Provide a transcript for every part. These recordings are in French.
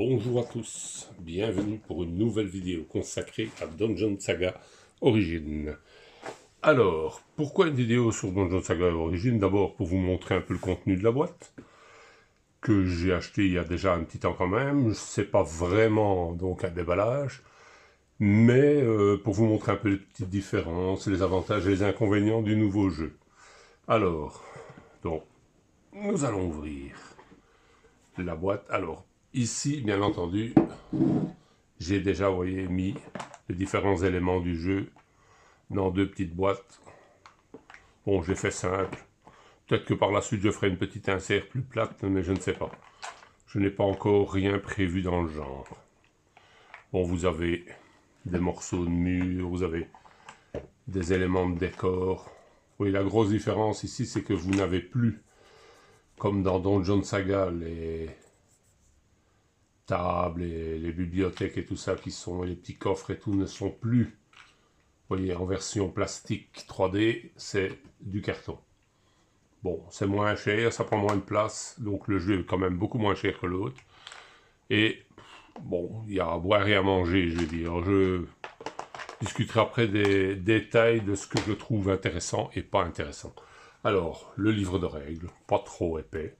Bonjour à tous, bienvenue pour une nouvelle vidéo consacrée à Dungeon Saga Origins. Alors, pourquoi une vidéo sur Dungeon Saga Origins? D'abord pour vous montrer un peu le contenu de la boîte, que j'ai acheté il y a déjà un petit temps quand même. C'est pas vraiment donc un déballage, mais pour vous montrer un peu les petites différences, les avantages et les inconvénients du nouveau jeu. Alors, donc, nous allons ouvrir la boîte. Alors, ici, bien entendu, j'ai déjà, vous voyez, mis les différents éléments du jeu dans deux petites boîtes. Bon, j'ai fait simple. Peut-être que par la suite, je ferai une petite insert plus plate, mais je ne sais pas. Je n'ai pas encore rien prévu dans le genre. Bon, vous avez des morceaux de mur, vous avez des éléments de décor. Oui, la grosse différence ici, c'est que vous n'avez plus, comme dans Dungeon Saga, les tables et les bibliothèques et tout ça qui sont, et les petits coffres et tout ne sont plus, vous voyez, en version plastique 3D, c'est du carton. Bon, c'est moins cher, ça prend moins de place, donc le jeu est quand même beaucoup moins cher que l'autre. Et bon, il y a à boire et à manger, je veux dire. Je discuterai après des détails de ce que je trouve intéressant et pas intéressant. Alors, le livre de règles, pas trop épais.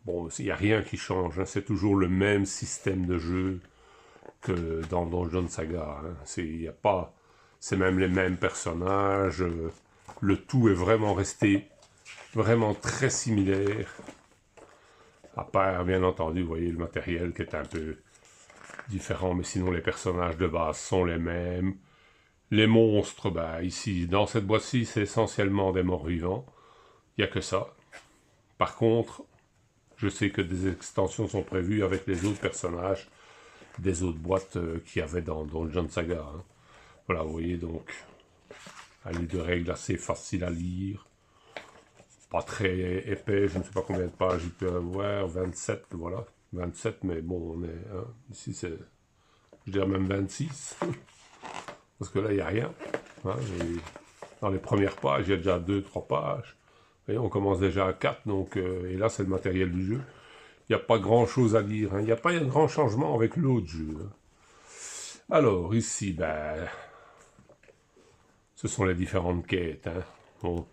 Bon, il n'y a rien qui change, hein. C'est toujours le même système de jeu que dans Dungeon Saga. Hein. C'est même les mêmes personnages. Le tout est vraiment resté vraiment très similaire. À part, bien entendu, vous voyez le matériel qui est un peu différent, mais sinon les personnages de base sont les mêmes. Les monstres, bah, ici, dans cette boîte-ci, c'est essentiellement des morts-vivants. Il n'y a que ça. Par contre, je sais que des extensions sont prévues avec les autres personnages des autres boîtes qu'il y avait dans Dungeon Saga. Hein. Voilà, vous voyez donc un livre de règles assez facile à lire. Pas très épais, je ne sais pas combien de pages il peut avoir, 27, voilà. 27, mais bon, on est, hein, ici c'est, je dirais même 26. Parce que là, il n'y a rien. Hein, dans les premières pages, il y a déjà 2-3 pages. Vous voyez, on commence déjà à 4, donc, et là, c'est le matériel du jeu. Il n'y a pas grand-chose à lire. Hein. Il n'y a pas un grand changement avec l'autre jeu. Hein. Alors, ici, ben, ce sont les différentes quêtes. Hein. Bon, vous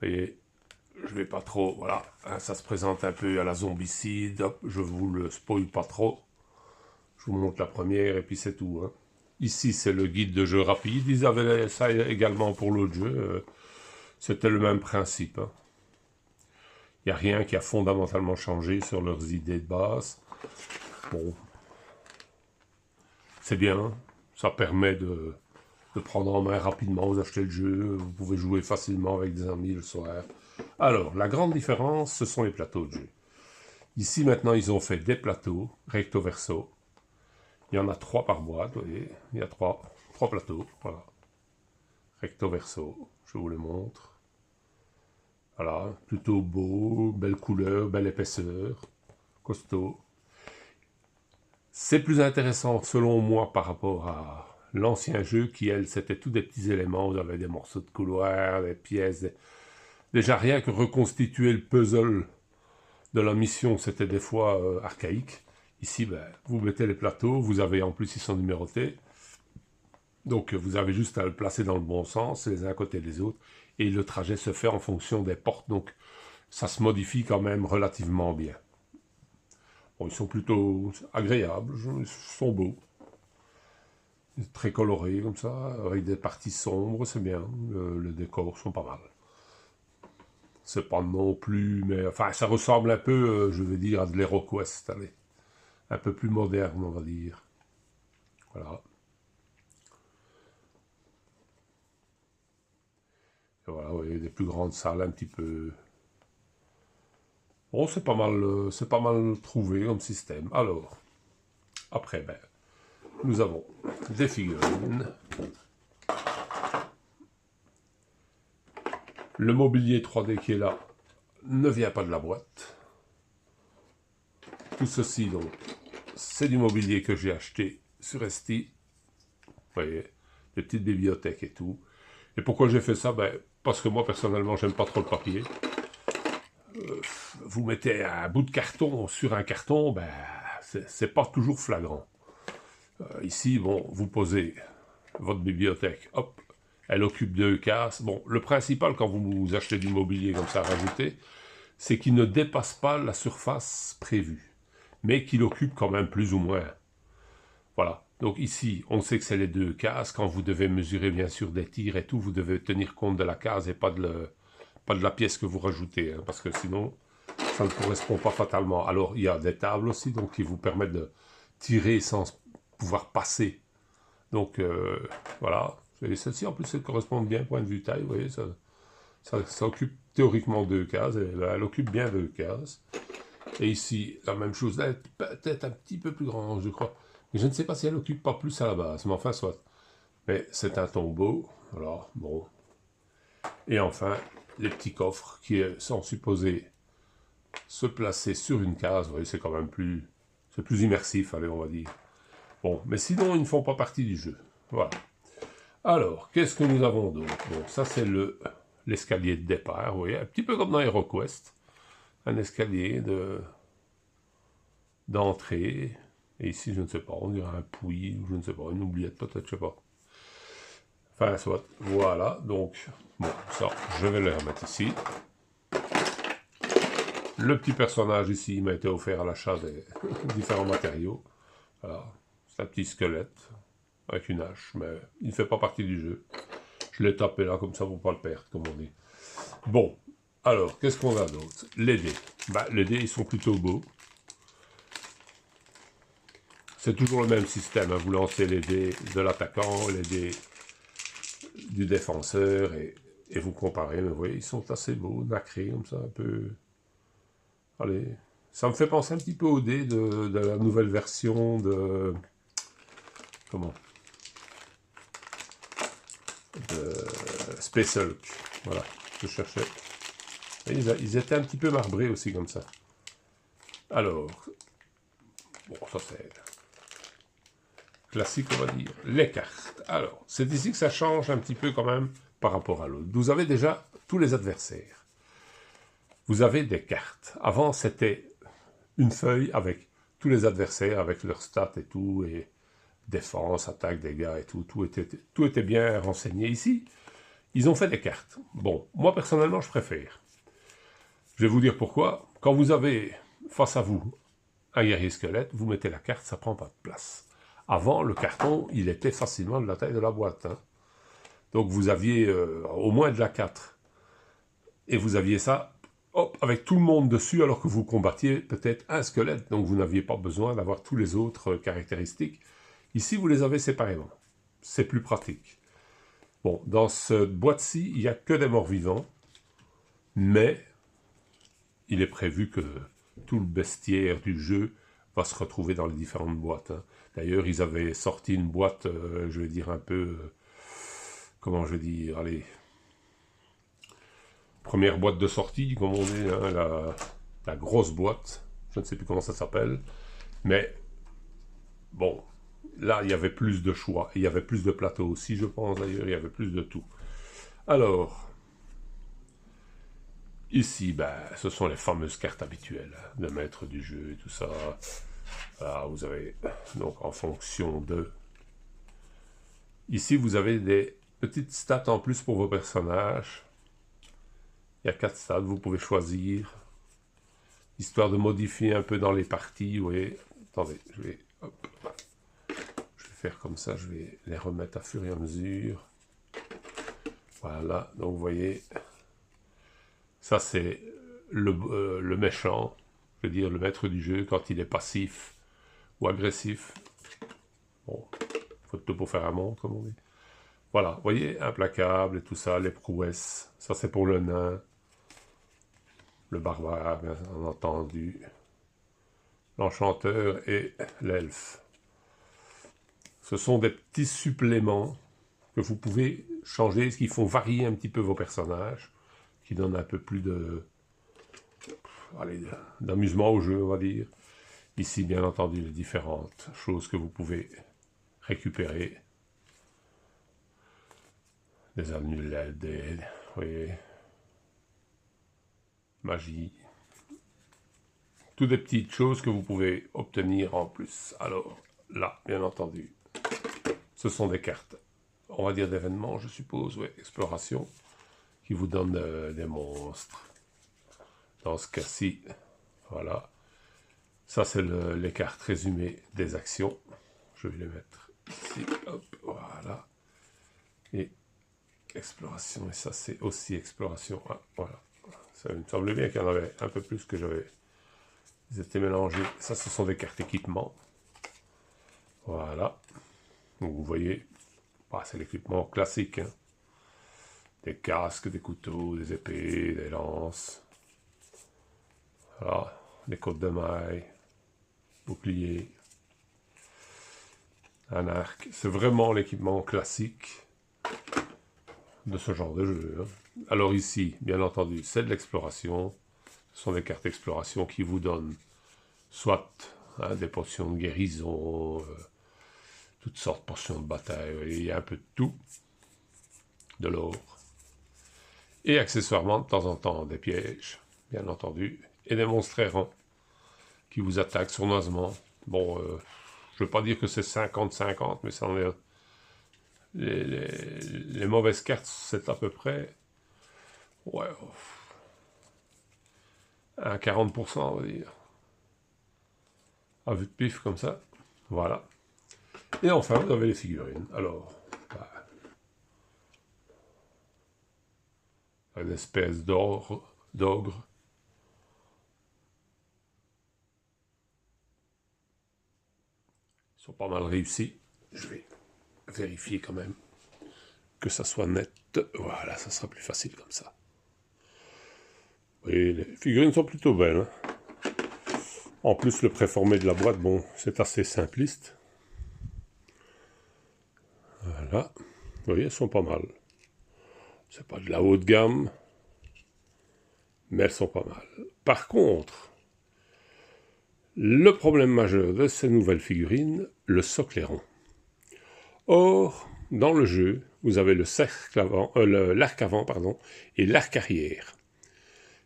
voyez, je vais pas trop, voilà, hein, ça se présente un peu à la zombicide. Hop, je vous le spoil pas trop. Je vous montre la première et puis c'est tout. Hein. Ici, c'est le guide de jeu rapide. Ils avaient ça également pour l'autre jeu. C'était le même principe. Hein. Il n'y a rien qui a fondamentalement changé sur leurs idées de base. Bon, c'est bien. Ça permet de prendre en main rapidement, vous achetez le jeu, vous pouvez jouer facilement avec des amis le soir. Alors, la grande différence, ce sont les plateaux de jeu. Ici, maintenant, ils ont fait des plateaux, recto verso. Il y en a 3 par boîte, vous voyez. Il y a 3 plateaux, voilà. Recto verso, je vous le montre. Voilà, plutôt beau, belle couleur, belle épaisseur, costaud. C'est plus intéressant, selon moi, par rapport à l'ancien jeu, qui, elle, c'était tous des petits éléments. Vous avez des morceaux de couloir, des pièces. Déjà, rien que reconstituer le puzzle de la mission, c'était des fois archaïque. Ici, ben, vous mettez les plateaux, vous avez, en plus, ils sont numérotés. Donc, vous avez juste à le placer dans le bon sens, les uns à côté des autres, et le trajet se fait en fonction des portes. Donc, ça se modifie quand même relativement bien. Bon, ils sont plutôt agréables, ils sont beaux. Très colorés comme ça, avec des parties sombres, c'est bien. Les décors sont pas mal. C'est pas non plus, mais enfin, ça ressemble un peu, je veux dire, à de l'HeroQuest, allez. Un peu plus moderne, on va dire. Voilà. Et voilà, vous voyez, des plus grandes salles un petit peu. Bon, c'est pas mal trouvé comme système. Alors, après, ben, nous avons des figurines. Le mobilier 3D qui est là ne vient pas de la boîte. Tout ceci, donc, c'est du mobilier que j'ai acheté sur Etsy. Vous voyez, des petites bibliothèques et tout. Et pourquoi j'ai fait ça? Ben, parce que moi, personnellement, j'aime pas trop le papier. Vous mettez un bout de carton sur un carton, ben, c'est pas toujours flagrant. Ici, bon, vous posez votre bibliothèque, hop, elle occupe 2 cases. Bon, le principal quand vous achetez du mobilier comme ça à rajouter, c'est qu'il ne dépasse pas la surface prévue, mais qu'il occupe quand même plus ou moins. Voilà. Donc ici, on sait que c'est les 2 cases. Quand vous devez mesurer bien sûr des tirs et tout, vous devez tenir compte de la case et pas de la pièce que vous rajoutez, hein, parce que sinon, ça ne correspond pas fatalement. Alors, il y a des tables aussi, donc qui vous permettent de tirer sans pouvoir passer. Donc, voilà. Et celle-ci, en plus, elle correspond bien, point de vue taille, vous voyez, ça occupe théoriquement 2 cases, et elle occupe bien 2 cases. Et ici, la même chose, là, peut-être un petit peu plus grande, je crois. Mais je ne sais pas si elle occupe pas plus à la base, mais enfin, soit. Mais c'est un tombeau, alors, bon. Et enfin, les petits coffres qui sont supposés se placer sur une case, vous voyez, c'est quand même plus... C'est plus immersif, allez, on va dire. Bon, mais sinon, ils ne font pas partie du jeu. Voilà. Alors, qu'est-ce que nous avons d'autre? Bon, ça, c'est l'escalier de départ, vous voyez, un petit peu comme dans HeroQuest. Un escalier d'entrée. Et ici, je ne sais pas, on dirait un puits, ou je ne sais pas, une oubliette peut-être, je sais pas. Enfin, soit, voilà, donc, bon, ça, je vais le remettre ici. Le petit personnage ici m'a été offert à l'achat des différents matériaux. Voilà, c'est un petit squelette avec une hache, mais il ne fait pas partie du jeu. Je l'ai tapé là, comme ça, pour ne pas le perdre, comme on dit. Bon, alors, qu'est-ce qu'on a d'autre? Les dés. Bah, les dés, ils sont plutôt beaux. C'est toujours le même système, hein. Vous lancez les dés de l'attaquant, les dés du défenseur, et vous comparez. Mais vous voyez, ils sont assez beaux, nacrés, comme ça, un peu... Allez, ça me fait penser un petit peu aux dés de la nouvelle version de... Comment? De Space Hulk. Voilà, je cherchais. Et ils étaient un petit peu marbrés aussi, comme ça. Alors, bon, ça c'est... classique, on va dire. Les cartes. Alors, c'est ici que ça change un petit peu quand même par rapport à l'autre. Vous avez déjà tous les adversaires. Vous avez des cartes. Avant, c'était une feuille avec tous les adversaires, avec leurs stats et tout, et défense, attaque, dégâts et tout. Tout était bien renseigné ici. Ils ont fait des cartes. Bon, moi personnellement, je préfère. Je vais vous dire pourquoi. Quand vous avez face à vous un guerrier squelette, vous mettez la carte, ça prend pas de place. Avant, le carton, il était facilement de la taille de la boîte, hein. Donc vous aviez au moins de la 4. Et vous aviez ça, hop, avec tout le monde dessus, alors que vous combattiez peut-être un squelette. Donc vous n'aviez pas besoin d'avoir tous les autres caractéristiques. Ici, vous les avez séparément. C'est plus pratique. Bon, dans cette boîte-ci, il n'y a que des morts-vivants. Mais il est prévu que tout le bestiaire du jeu va se retrouver dans les différentes boîtes, hein. D'ailleurs, ils avaient sorti une boîte, je vais dire un peu... comment je vais dire, allez, première boîte de sortie, comme on dit, hein, la grosse boîte, je ne sais plus comment ça s'appelle, mais bon, là, il y avait plus de choix, il y avait plus de plateaux aussi, je pense, d'ailleurs, il y avait plus de tout. Alors, ici, ben, ce sont les fameuses cartes habituelles, hein, de maître du jeu et tout ça. Là, vous avez, donc, en fonction de... Ici, vous avez des petites stats en plus pour vos personnages. Il y a 4 stats, vous pouvez choisir, histoire de modifier un peu dans les parties, vous voyez. Attendez, je vais faire comme ça, je vais les remettre à fur et à mesure. Voilà, donc vous voyez, ça c'est le méchant, je veux dire le maître du jeu, quand il est passif ou agressif. Bon, faut tout pour faire un monde, comme on dit. Voilà, vous voyez, implacable et tout ça, les prouesses, ça c'est pour le nain. Le barbare, bien entendu, l'enchanteur et l'elfe. Ce sont des petits suppléments que vous pouvez changer, qui font varier un petit peu vos personnages, qui donnent un peu plus d'amusement au jeu, on va dire. Ici, bien entendu, les différentes choses que vous pouvez récupérer. Des amulettes, vous voyez, magie. toutes des petites choses que vous pouvez obtenir en plus. Alors, là, bien entendu, ce sont des cartes, on va dire d'événements, je suppose, ouais, exploration, qui vous donnent des monstres. Dans ce cas-ci, voilà. Ça, c'est les cartes résumées des actions. Je vais les mettre ici, hop, voilà. Et exploration, et ça, c'est aussi exploration. Ah, voilà. Ça me semblait bien qu'il y en avait un peu plus que j'avais. Ils étaient mélangés. Ça, ce sont des cartes équipement. Voilà. Donc, vous voyez, bah, c'est l'équipement classique. Hein. Des casques, des couteaux, des épées, des lances. Voilà. Des côtes de mailles. Bouclier. Un arc. C'est vraiment l'équipement classique de ce genre de jeu. Hein. Alors ici, bien entendu, c'est de l'exploration. Ce sont des cartes d'exploration qui vous donnent soit des potions de guérison, toutes sortes de potions de bataille. Il y a un peu de tout. De l'or. Et accessoirement, de temps en temps, des pièges, bien entendu. Et des monstres errants qui vous attaquent sournoisement. Bon, je ne veux pas dire que c'est 50-50, mais ça en est... Les mauvaises cartes, c'est à peu près... Ouais, à 40%, on va dire. À vue de pif, comme ça. Voilà. Et enfin, vous avez les figurines. Alors, une espèce d'ogre. Ils sont pas mal réussis. Je vais vérifier quand même que ça soit net. Voilà, ça sera plus facile comme ça. Oui, les figurines sont plutôt belles. Hein. En plus, le préformé de la boîte, bon, c'est assez simpliste. Voilà. Vous voyez, elles sont pas mal. C'est pas de la haute gamme, mais elles sont pas mal. Par contre, le problème majeur de ces nouvelles figurines, le socle est rond. Or, dans le jeu, vous avez l'arc avant, pardon, et l'arc arrière,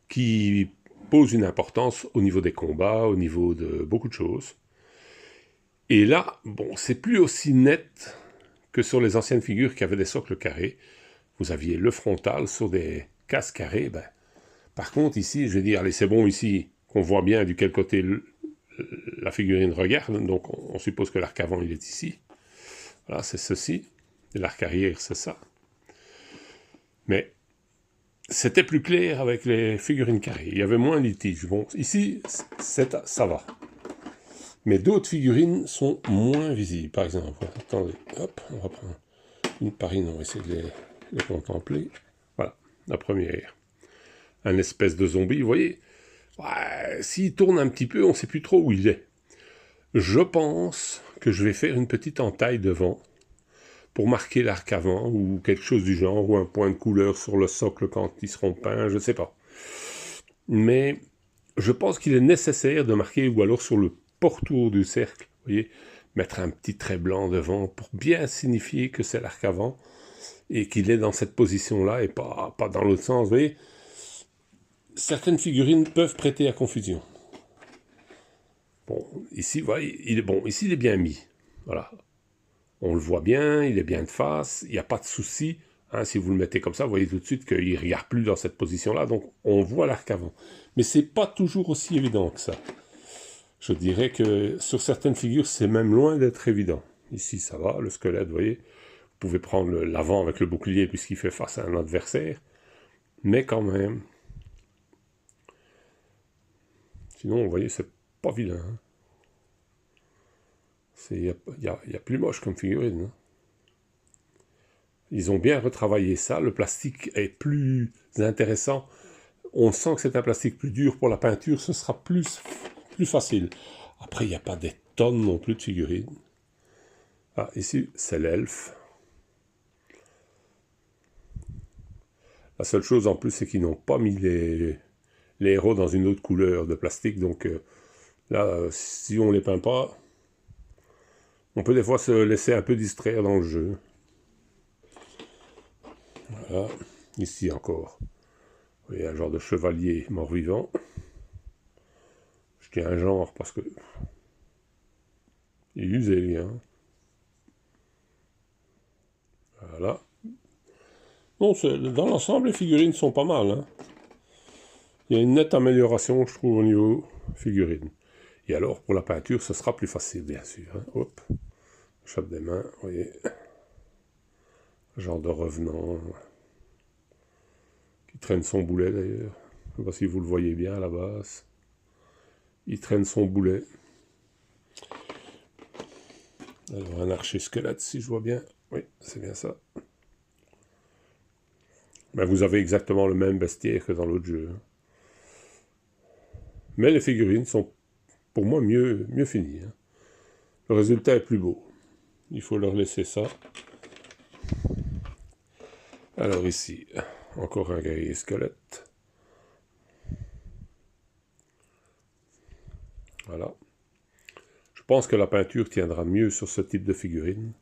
qui pose une importance au niveau des combats, au niveau de beaucoup de choses. Et là, bon, c'est plus aussi net que sur les anciennes figures qui avaient des socles carrés. Vous aviez le frontal sur des cases carrées. Ben, par contre, ici, je vais dire, allez, c'est bon ici qu'on voit bien du quel côté la figurine regarde. Donc, on suppose que l'arc avant, il est ici. Voilà, c'est ceci. Et l'arc arrière, c'est ça. Mais c'était plus clair avec les figurines carrées. Il y avait moins de litiges. Bon, ici, ça va. Mais d'autres figurines sont moins visibles. Par exemple, attendez, hop, on va prendre une par une, on va essayer de les contempler. Voilà, la première. Un espèce de zombie, vous voyez, ouais, s'il tourne un petit peu, on ne sait plus trop où il est. Je pense que je vais faire une petite entaille devant pour marquer l'arc avant, ou quelque chose du genre, ou un point de couleur sur le socle quand ils seront peints, je ne sais pas. Mais je pense qu'il est nécessaire de marquer, ou alors sur le pourtour du cercle, vous voyez, mettre un petit trait blanc devant pour bien signifier que c'est l'arc avant et qu'il est dans cette position-là et pas dans l'autre sens. Vous voyez, certaines figurines peuvent prêter à confusion. Bon, ici, vous voyez, ici il est bien mis. Voilà. On le voit bien, il est bien de face, il n'y a pas de souci. Hein, si vous le mettez comme ça, vous voyez tout de suite qu'il ne regarde plus dans cette position-là, donc on voit l'arc avant. Mais c'est pas toujours aussi évident que ça. Je dirais que sur certaines figures, c'est même loin d'être évident. Ici, ça va, le squelette, vous voyez, vous pouvez prendre l'avant avec le bouclier puisqu'il fait face à un adversaire, mais quand même. Sinon, vous voyez, c'est pas vilain. Hein. Il y a plus moche comme figurine. Hein. Ils ont bien retravaillé ça, le plastique est plus intéressant. On sent que c'est un plastique plus dur pour la peinture, ce sera plus facile. Après, il n'y a pas des tonnes non plus de figurines. Ah, ici, c'est l'elfe. La seule chose en plus, c'est qu'ils n'ont pas mis les héros dans une autre couleur de plastique. Donc là, si on ne les peint pas, on peut des fois se laisser un peu distraire dans le jeu. Voilà, ici encore. Vous voyez, un genre de chevalier mort-vivant. Je Je tiens un genre parce que il est usé, lui, hein. Voilà. Bon, dans l'ensemble, les figurines sont pas mal, hein. Il y a une nette amélioration, je trouve, au niveau figurine. Et alors, pour la peinture, ce sera plus facile, bien sûr, hein. Hop, chape des mains, vous voyez. Genre de revenant. Qui traîne son boulet, d'ailleurs. Je ne sais pas si vous le voyez bien, à la base. Il traîne son boulet. Alors, un archer squelette, si je vois bien. Oui, c'est bien ça. Ben, vous avez exactement le même bestiaire que dans l'autre jeu, hein. Mais les figurines sont, pour moi, mieux finies, hein. Le résultat est plus beau. Il faut leur laisser ça. Alors ici, encore un guerrier squelette. Voilà. Je pense que la peinture tiendra mieux sur ce type de figurine.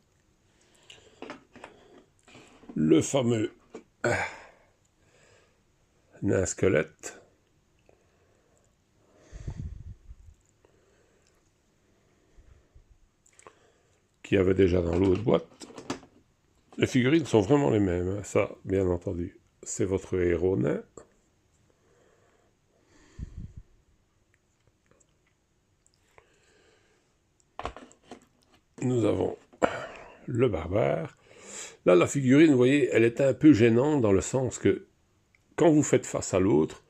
Le fameux nain squelette. Qui avait déjà dans l'autre boîte. Les figurines sont vraiment les mêmes, hein. Ça, bien entendu, c'est votre héros nain. Nous avons le barbare. Là, la figurine, vous voyez, elle est un peu gênante dans le sens que quand vous faites face à l'autre,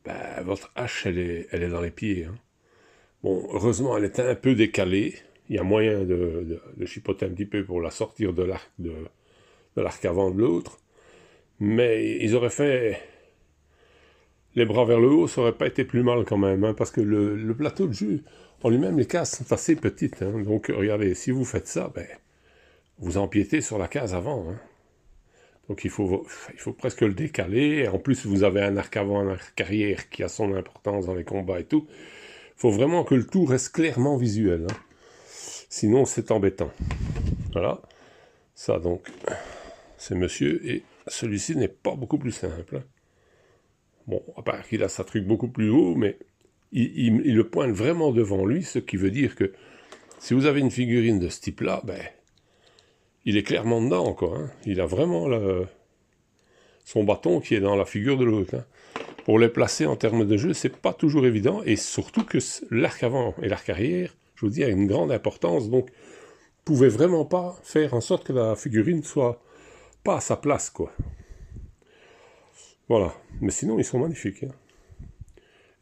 ben, votre hache, elle est dans les pieds, hein. Bon, heureusement, elle est un peu décalée. Il y a moyen de chipoter un petit peu pour la sortir de l'arc avant de l'autre. Mais ils auraient fait les bras vers le haut, ça aurait pas été plus mal quand même, hein, parce que le plateau de jeu, en lui-même, les cases sont assez petites, hein. Donc, regardez, si vous faites ça, ben, vous empiétez sur la case avant, hein. Donc, il faut presque le décaler. Et en plus, vous avez un arc avant, un arc arrière qui a son importance dans les combats et tout. Il faut vraiment que le tout reste clairement visuel, hein. Sinon, c'est embêtant. Voilà. Ça, donc, c'est monsieur. Et celui-ci n'est pas beaucoup plus simple, hein. Bon, à part qu'il a sa truc beaucoup plus haut, mais il le pointe vraiment devant lui, ce qui veut dire que si vous avez une figurine de ce type-là, ben, il est clairement dedans, quoi, hein. Il a vraiment son bâton qui est dans la figure de l'autre, hein. Pour les placer en termes de jeu, c'est pas toujours évident, et surtout que l'arc avant et l'arc arrière, je vous dis, a une grande importance, donc vous pouvez vraiment pas faire en sorte que la figurine soit pas à sa place, quoi. Voilà. Mais sinon, ils sont magnifiques, hein.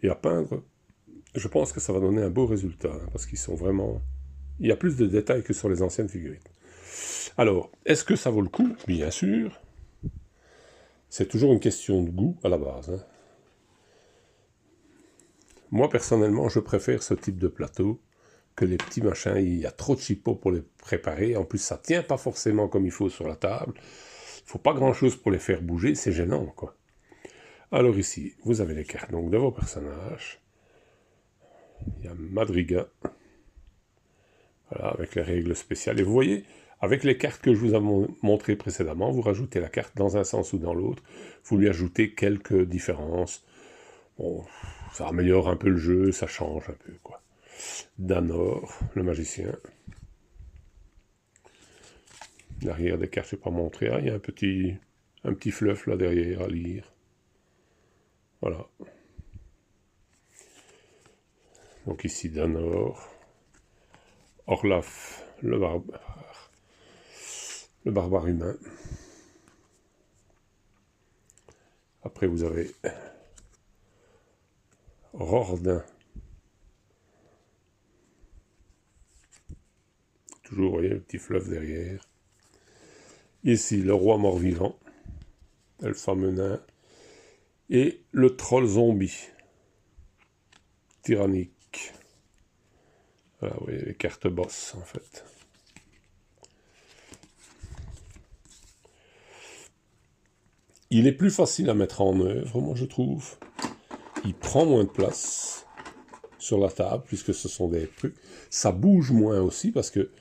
Et à peindre, je pense que ça va donner un beau résultat, hein, parce qu'ils sont vraiment... Il y a plus de détails que sur les anciennes figurines. Alors, est-ce que ça vaut le coup? Bien sûr. C'est toujours une question de goût à la base, hein. Moi, personnellement, je préfère ce type de plateau que les petits machins. Il y a trop de chipots pour les préparer. En plus, ça ne tient pas forcément comme il faut sur la table. Il ne faut pas grand-chose pour les faire bouger. C'est gênant, quoi. Alors ici, vous avez les cartes donc, de vos personnages. Il y a Madriga. Voilà, avec les règles spéciales. Et vous voyez, avec les cartes que je vous ai montrées précédemment, vous rajoutez la carte dans un sens ou dans l'autre. Vous lui ajoutez quelques différences. Bon, ça améliore un peu le jeu, ça change un peu, quoi. Danor, le magicien. Derrière des cartes, je ne vais pas montrer. Ah, il y a un petit fluff là derrière à lire. Voilà. Donc ici, Danor. Orlaf, le barbare humain. Après, vous avez Rordin. Toujours, vous voyez, le petit fleuve derrière. Ici, le roi mort-vivant. Le fameux nain. Et le troll zombie. Tyrannique. Voilà, vous voyez les cartes boss, en fait. Il est plus facile à mettre en œuvre, moi, je trouve. Il prend moins de place sur la table, puisque ce sont des trucs. Ça bouge moins aussi, parce que,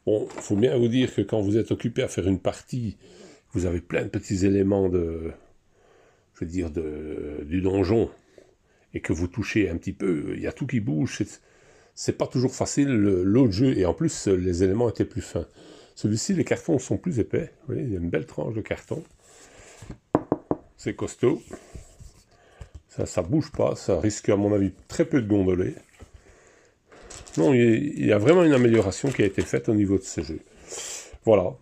bon, il faut bien vous dire que quand vous êtes occupé à faire une partie, vous avez plein de petits éléments de, je veux dire, du donjon. et que vous touchez un petit peu, il y a tout qui bouge, c'est pas toujours facile, l'autre jeu, et en plus les éléments étaient plus fins. Celui-ci, les cartons sont plus épais, vous voyez, il y a une belle tranche de carton, c'est costaud, ça bouge pas, ça risque à mon avis très peu de gondoler. Non, il y a vraiment une amélioration qui a été faite au niveau de ce jeu. Voilà.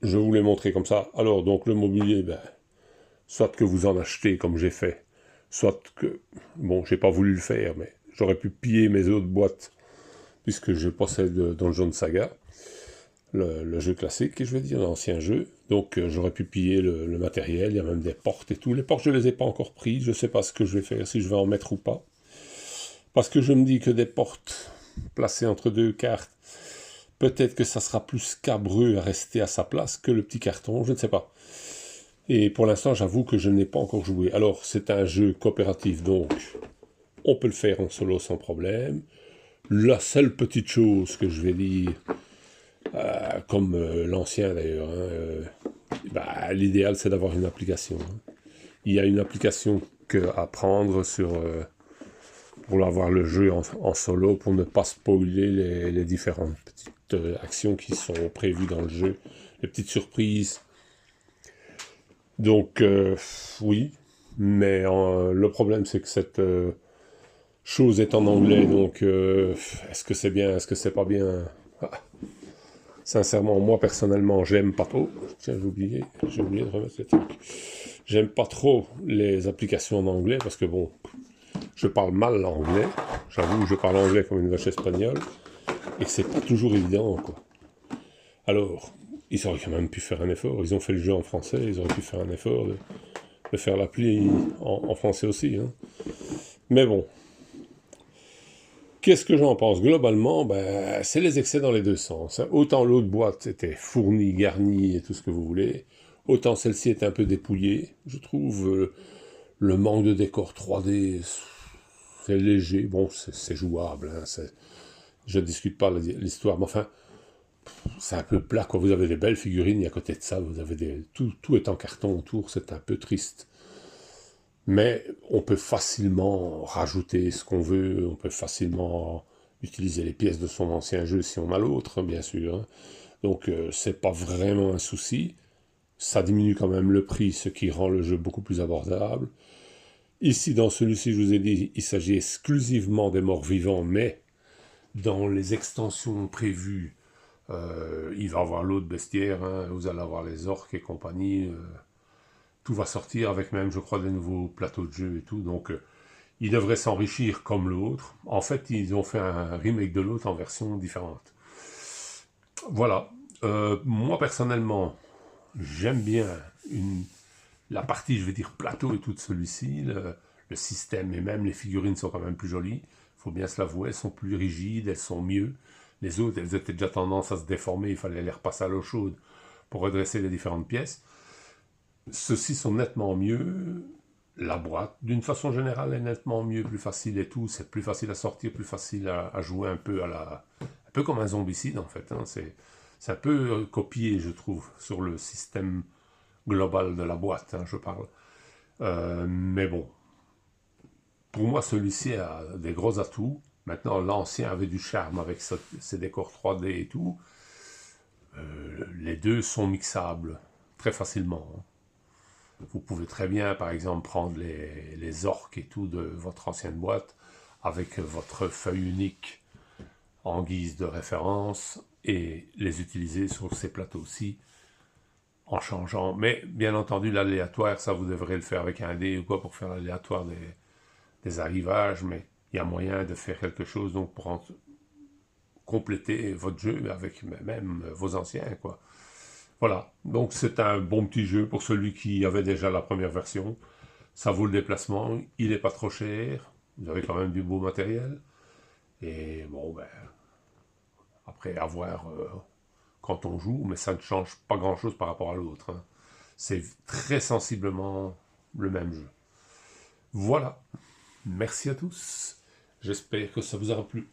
Je vous l'ai montré comme ça. Alors, donc, le mobilier, ben, soit que vous en achetez comme j'ai fait, soit que... Bon, j'ai pas voulu le faire, mais j'aurais pu piller mes autres boîtes, puisque je possède Dungeon Saga, le jeu classique, je veux dire, l'ancien jeu. Donc, j'aurais pu piller le matériel, il y a même des portes et tout. Les portes, je les ai pas encore prises, je sais pas ce que je vais faire, si je vais en mettre ou pas. Parce que je me dis que des portes placées entre deux cartes, peut-être que ça sera plus scabreux à rester à sa place que le petit carton, je ne sais pas. Et pour l'instant, j'avoue que je n'ai pas encore joué. Alors, c'est un jeu coopératif, donc on peut le faire en solo sans problème. La seule petite chose que je vais dire, comme l'ancien d'ailleurs, bah, l'idéal c'est d'avoir une application. Il y a une application à prendre pour avoir le jeu en solo, pour ne pas spoiler les différentes petites actions qui sont prévues dans le jeu, les petites surprises. Donc, oui, mais le problème c'est que cette chose est en anglais, donc est-ce que c'est bien, est-ce que c'est pas bien? Sincèrement, moi personnellement, j'aime pas trop. Tiens, j'ai oublié de remettre le truc. J'aime pas trop les applications en anglais parce que bon, je parle mal l'anglais. J'avoue, je parle anglais comme une vache espagnole et que c'est pas toujours évident, quoi. Alors, ils auraient quand même pu faire un effort. Ils ont fait le jeu en français, ils auraient pu faire un effort de faire l'appli en français aussi, hein. Mais bon. Qu'est-ce que j'en pense? Globalement, ben, c'est les excès dans les deux sens, hein. Autant l'autre boîte était fournie, garnie et tout ce que vous voulez, autant celle-ci est un peu dépouillée. Je trouve le manque de décor 3D, c'est léger. Bon, c'est jouable, hein, je ne discute pas l'histoire, mais enfin, c'est un peu plat, quoi. Vous avez des belles figurines, et à côté de ça, vous avez tout est en carton autour, c'est un peu triste. Mais on peut facilement rajouter ce qu'on veut, on peut facilement utiliser les pièces de son ancien jeu si on a l'autre, bien sûr, hein. Donc c'est pas vraiment un souci. Ça diminue quand même le prix, ce qui rend le jeu beaucoup plus abordable. Ici, dans celui-ci, je vous ai dit, il s'agit exclusivement des morts vivants, mais dans les extensions prévues, il va y avoir l'autre bestiaire, hein, vous allez avoir les orques et compagnie. Tout va sortir avec même, je crois, des nouveaux plateaux de jeu et tout. Donc, ils devraient s'enrichir comme l'autre. En fait, ils ont fait un remake de l'autre en version différente. Voilà. Moi, personnellement, j'aime bien la partie, je vais dire, plateau et tout de celui-ci. Le système et même les figurines sont quand même plus jolies. Il faut bien se l'avouer, elles sont plus rigides, elles sont mieux. Les autres, elles étaient déjà tendance à se déformer. Il fallait les repasser à l'eau chaude pour redresser les différentes pièces. Ceux-ci sont nettement mieux. La boîte, d'une façon générale, est nettement mieux, plus facile et tout. C'est plus facile à sortir, plus facile à jouer un peu un peu comme un zombicide en fait, hein. C'est un peu copié, je trouve, sur le système global de la boîte, hein, je parle. Mais bon, pour moi, celui-ci a des gros atouts. Maintenant, l'ancien avait du charme avec ses décors 3D et tout. Les deux sont mixables très facilement, hein. Vous pouvez très bien, par exemple, prendre les orques et tout de votre ancienne boîte avec votre feuille unique en guise de référence et les utiliser sur ces plateaux-ci en changeant. Mais bien entendu, l'aléatoire, ça vous devrez le faire avec un dé ou quoi pour faire l'aléatoire des arrivages, mais il y a moyen de faire quelque chose donc pour compléter votre jeu avec même vos anciens, quoi. Voilà, donc c'est un bon petit jeu pour celui qui avait déjà la première version. Ça vaut le déplacement, il n'est pas trop cher, vous avez quand même du beau matériel. Et bon, ben, après, à voir quand on joue, mais ça ne change pas grand-chose par rapport à l'autre, hein. C'est très sensiblement le même jeu. Voilà, merci à tous, j'espère que ça vous aura plu.